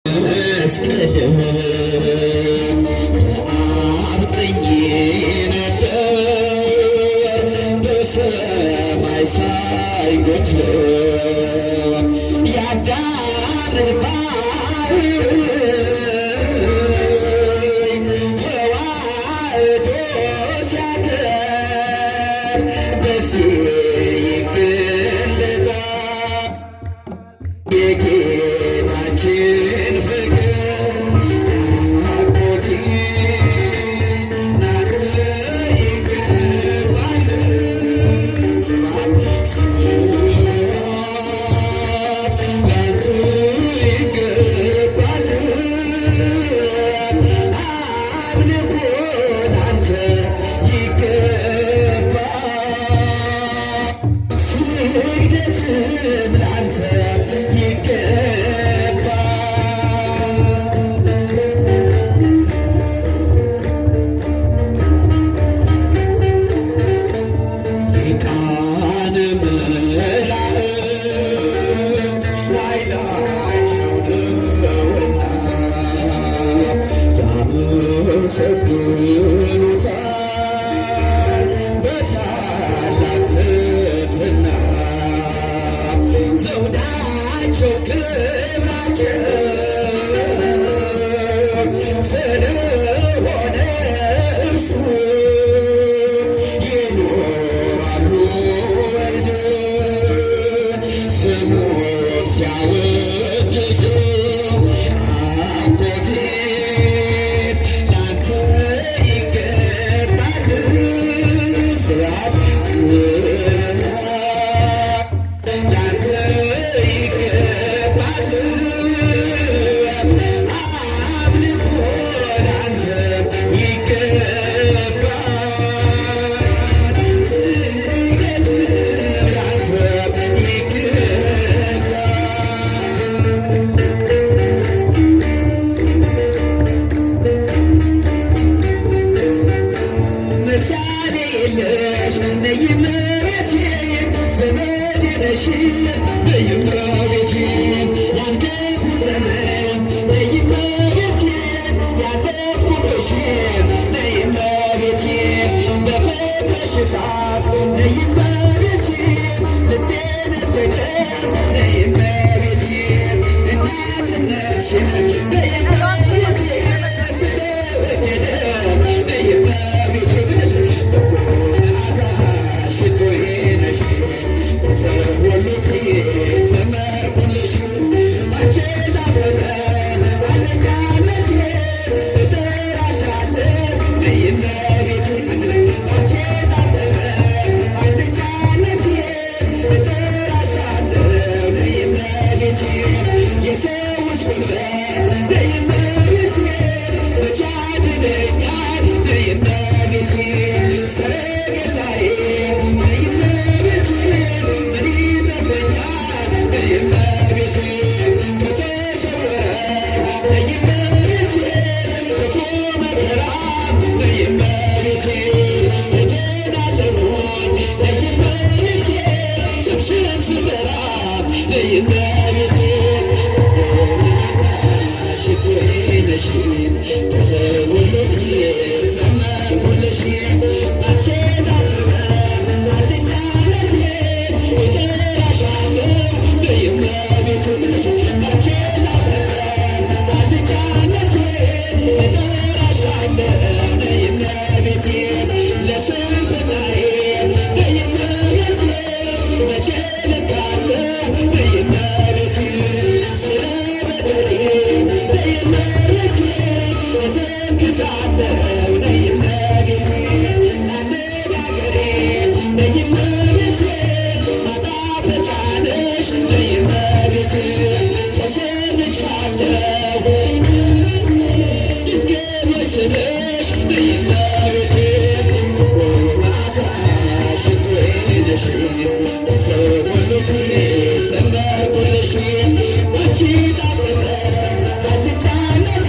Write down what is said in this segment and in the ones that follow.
መስቀል በአብ ቀኝ ነበር በሰማይ ሳይጎድል የአዳምን ባህርይ ተዋህዶ ሲያከብር በዚህ ይገለጣል የጌታችን ፍቅር ናፍቆት ላንተ ይገባል ስብሐት ላንተ ይገባል አምልኮ ላንተ ይገባል ስግደትም ላንተ ያመሰግኑታል በታላቅ ትሕትና ዘውዳቸው ክብራቸው ስለሆነ እርሱ ይኖራሉ ወልድን ስሙን ሲያወድሱ አኮቴት ላንተ ይገባል ስብሐት ላንተ ይገባል አምልኮ ላንተ ይገባል ስግደትም ላንተ ይገባል ምሳሌ የለሽ ነይ እመቤቴ ዘመዴ ነሽ ነይ እመቤቴ ያንገፉ ዘመን ነይ እመቤቴ ያለፍኩብሽ ነይ እመቤቴ በፍቅርሽ እሳት ነይ እመቤቴ ልቤ ነደደ ነይ እመቤቴ እናትነትሽን ነይ እመቤቴ ስለወደደ ነይ እመቤቴ በጎ መዓዛሽ ሽቶዬ ነሽ ሰው ሁሉ ፊት ዘመርኩልሽ አንቺ ጣፈጠ አለኝታነቴ እጠራሻለሁ ነይ እመቤቴ አንቺ ጣፈጠ አለኝታነቴ እጠራሻለሁ ነይ እመቤቴ የሰውስ ጉልበት ነይ እመቤቴ መቼ ያድነኛል ነይ እመቤቴ ሰረገላዬ ነይ እመቤቴ ምን ይጠቅመኛል ነይ እመቤቴ ከተሰወረው ነይ እመቤቴ ክፉ መከራ ነይ እመቤቴ እድናለሁኝ ነይ እመቤቴ ስምሽን ስጠራ ነይ እመቤቴ መዓዛሽ ሽቶዬ ነሽ በሰው ሁሉ ፊት ዘመርኩልሽ አንቺ ጣፈጠ አለኝታነቴ እጠራሻለሁ ነይ እመቤቴ አንቺ ጣፈጠ አለኝታነቴ እጠራሻለሁ ነይ እመቤቴ ለስንፍናዬ ነይ እመቤቴ መቼ ልካለሁ ነይ እመቤቴ ስለ በደሌ ነይ እመቤቴ እተክዛለሁ ነይ እመቤቴ ላነጋገሬ ነይ እመቤቴ ማጣፈጫ ነሽ ነይ እመቤቴ ተሰምቻለሁ ድንግል ስልሽ ነይ እመቤቴ በጎ መዓዛሽ ሽቶዬ ነሽ ሰው ሁሉ ፊት ዘመርኩልሽ አንቺ ጣፈጠ አለኝታነቴ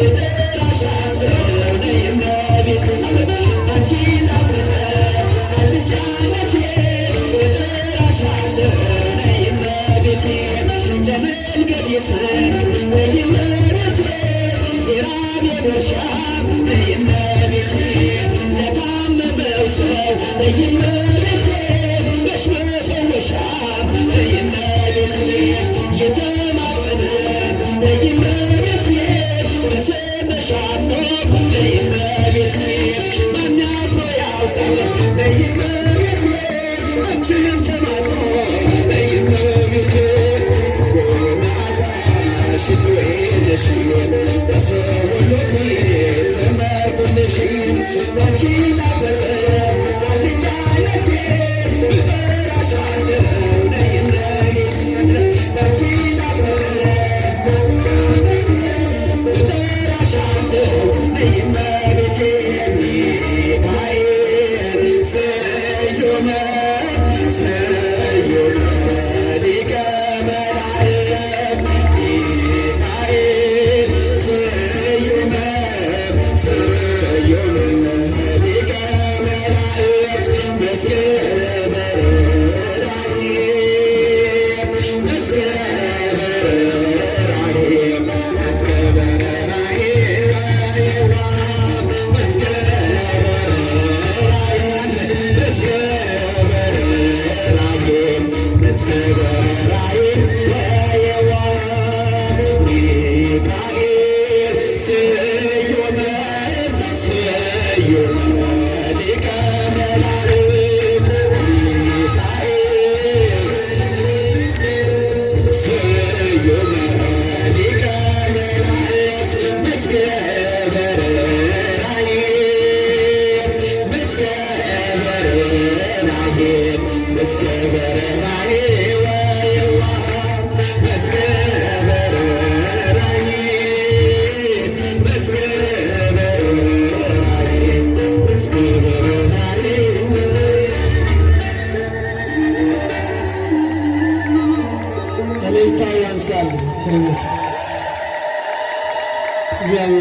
እጠራሻለሁ ነይ እመቤቴ አንቺ ጣፈጠ አለኝታነቴ እጠራሻለሁ ነይ እመቤቴ ለመንገድ የሰንቅ ነይ መፈወሻ ነይ እመቤቴ ለታመመው ሰው ነይ እመቤቴ ነሽ መፈወሻ ነይ እመቤቴ የተማጸነ ነይ እመቤቴ በስምሽ አምኖ ነይ እመቤቴ ማን አፍሮ ያውቃል ነይ እመቤቴ አንቺን ተማጽኖ ነይ እመቤቴ ሽቱዬ ነሽ በሰው ሁሉ ፊት ዘመርኩልሽ ባንቺ ላፈጠር አልጫነቴ እጠራሻለሁ ነይ እመቤቴ ባንቺ ላፈጠር እጠራሻለሁ ነይ እመቤቴ ሚካኤል ስዩመ ስዩመ ሊቀ መላእክት ሚካኤል ስዩመ ስዩመ ሊቀ መላእክት መስገደ ርኅራኄ መስገደ ርኅራኄ መስገደ ርኅራኄ መስገደ ሚካኤል ስዩመ ስዩመ ሊቀ መላእክት ሚካኤል ስዩመ ሊቀ መላእክት መስገደ ርኅራኄ መስገደ ርኅራኄ መስገደ ርኅራኄ እልልታ ያንሳል። እግዚአብሔር